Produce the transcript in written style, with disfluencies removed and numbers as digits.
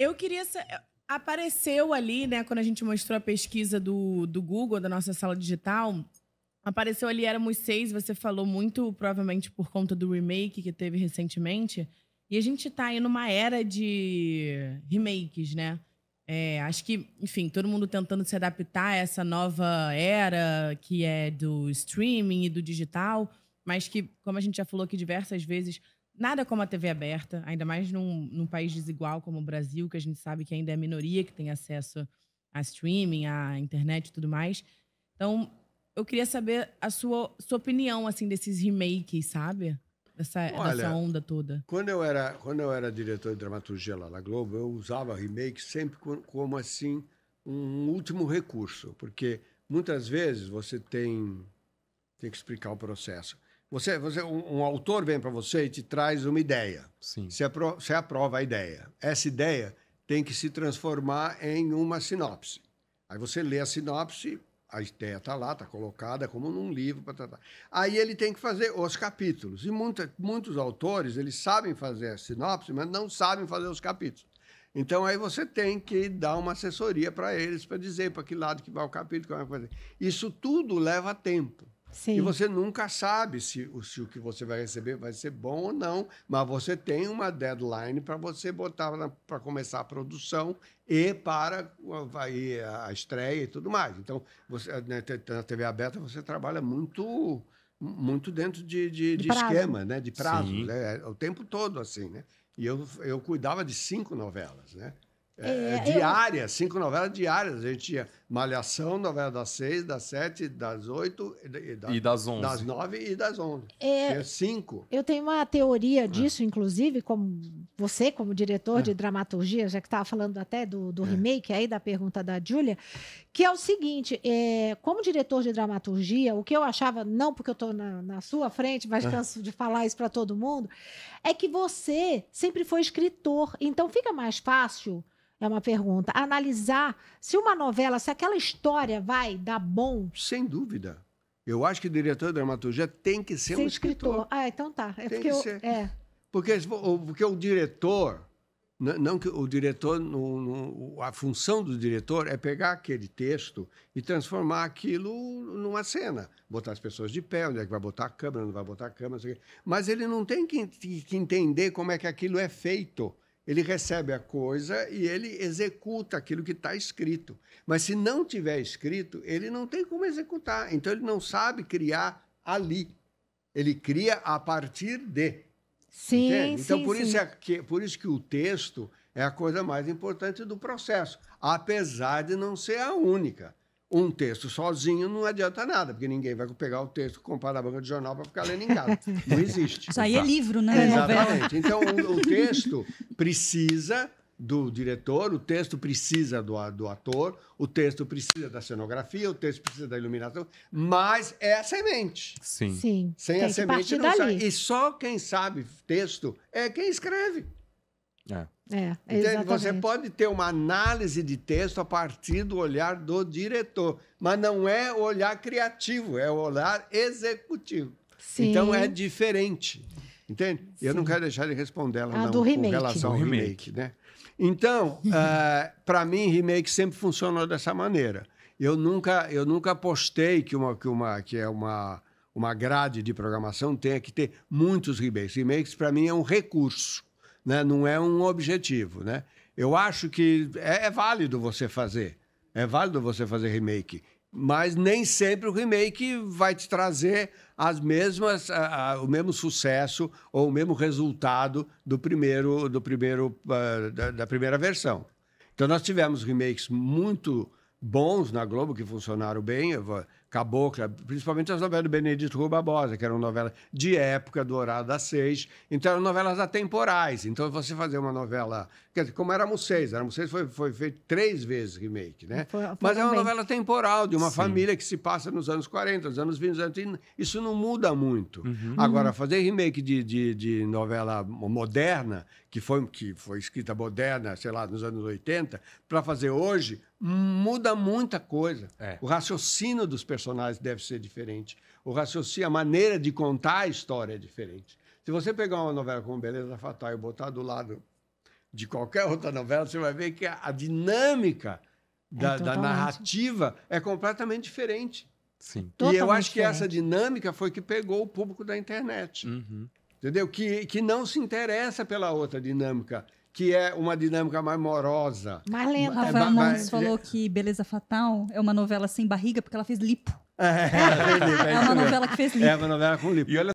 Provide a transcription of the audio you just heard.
Eu queria... Apareceu ali, né, quando a gente mostrou a pesquisa do Google, da nossa sala digital, apareceu ali Éramos Seis, você falou muito, provavelmente por conta do remake que teve recentemente, e a gente tá aí numa era de remakes, né? Acho que, enfim, todo mundo tentando se adaptar a essa nova era que é do streaming e do digital, mas que, como a gente já falou aqui diversas vezes, nada como a TV aberta, ainda mais num país desigual como o Brasil, que a gente sabe que ainda é a minoria que tem acesso a streaming, à internet e tudo mais. Então, eu queria saber a sua opinião, assim, desses remakes, sabe? Dessa Olha, onda toda. quando eu era diretor de dramaturgia lá na Globo, eu usava remake sempre como assim um último recurso, porque muitas vezes você tem que explicar o processo. Um autor vem para você e te traz uma ideia. Sim. Você aprova a ideia. Essa ideia tem que se transformar em uma sinopse. Aí você lê a sinopse, a ideia está lá, está colocada como num livro. Aí ele tem que fazer os capítulos. E muitos autores, eles sabem fazer a sinopse, mas não sabem fazer os capítulos. Então, aí você tem que dar uma assessoria para eles, para dizer para que lado que vai o capítulo, como vai fazer. Isso tudo leva tempo. Sim. E você nunca sabe se o que você vai receber vai ser bom ou não, mas você tem uma deadline para você botar para começar a produção e para a estreia e tudo mais. Então, na TV aberta, você trabalha muito dentro de esquema, né? De prazos, né? O tempo todo, assim, né? E eu cuidava de 5 novelas, né? Diárias, 5 novelas diárias. A gente tinha Malhação, novela das 6, das 7, das 8 e das 11. Das 9 e das 11. Tinha 5. Eu tenho uma teoria disso, inclusive, como você, como diretor de dramaturgia, já que estava falando até do remake aí, da pergunta da Júlia, que é o seguinte, como diretor de dramaturgia, o que eu achava, não porque eu estou na sua frente, mas canso de falar isso para todo mundo, é que você sempre foi escritor, então fica mais fácil... É uma pergunta. Analisar se uma novela, se aquela história vai dar bom. Sem dúvida. Eu acho que o diretor de dramaturgia tem que ser um escritor. Ah, então tá. Porque o diretor, não que o diretor, a função do diretor é pegar aquele texto e transformar aquilo numa cena. Botar as pessoas de pé, onde é que vai botar a câmera, não vai botar a câmera. Não sei o quê. Mas ele não tem que entender como é que aquilo é feito. Ele recebe a coisa e ele executa aquilo que está escrito. Mas se não tiver escrito, ele não tem como executar. Então, ele não sabe criar ali. Ele cria a partir de. Sim, entende? Então, sim, por isso que o texto é a coisa mais importante do processo, apesar de não ser a única. Um texto sozinho não adianta nada, porque ninguém vai pegar o texto, comprar na banca de jornal para ficar lendo em casa. Não existe. Isso aí é livro, né? Exatamente. Então, o texto precisa do diretor, o texto precisa do ator, o texto precisa da cenografia, o texto precisa da iluminação, mas é a semente. Sim. sim. Sem Tem a que semente partir não sai. dali. E só quem sabe texto é quem escreve. Entende? Exatamente. Você pode ter uma análise de texto a partir do olhar do diretor, mas não é o olhar criativo, é o olhar executivo. Sim. Então é diferente, entende? Sim. Eu não quero deixar de responder ela do remake. com relação ao remake, né? Então, para mim, remake sempre funcionou dessa maneira. Eu nunca apostei que uma grade de programação tenha que ter muitos remakes. Remakes, para mim, é um recurso. Né? Não é um objetivo, né? Eu acho que é válido você fazer. É válido você fazer remake. Mas nem sempre o remake vai te trazer o mesmo sucesso ou o mesmo resultado da primeira versão. Então, nós tivemos remakes muito bons na Globo, que funcionaram bem. Cabocla, principalmente as novelas do Benedito Rui Barbosa, que eram novelas de época, do horário das 6. Então, eram novelas atemporais. Então, você fazer uma novela... Quer dizer, como Éramos Seis. Éramos Seis foi feito 3 vezes remake, né? Mas é uma novela temporal, de uma família que se passa nos anos 40, nos anos 20, nos anos 30. Isso não muda muito. Agora, fazer remake de novela moderna, que foi escrita moderna, sei lá, nos anos 80, para fazer hoje, muda muita coisa. O raciocínio dos personagens deve ser diferente. A maneira de contar a história é diferente. Se você pegar uma novela como Beleza Fatal e botar do lado de qualquer outra novela, você vai ver que a dinâmica da narrativa é completamente diferente. Sim. E eu acho que diferente. essa dinâmica foi que pegou o público da internet. Entendeu? Que não se interessa pela outra dinâmica, que é uma dinâmica mais morosa. Mais lenta. Rafael Montes falou que Beleza Fatal é uma novela sem barriga porque ela fez lipo. É É uma novela que fez lipo. É uma novela com lipo. E olha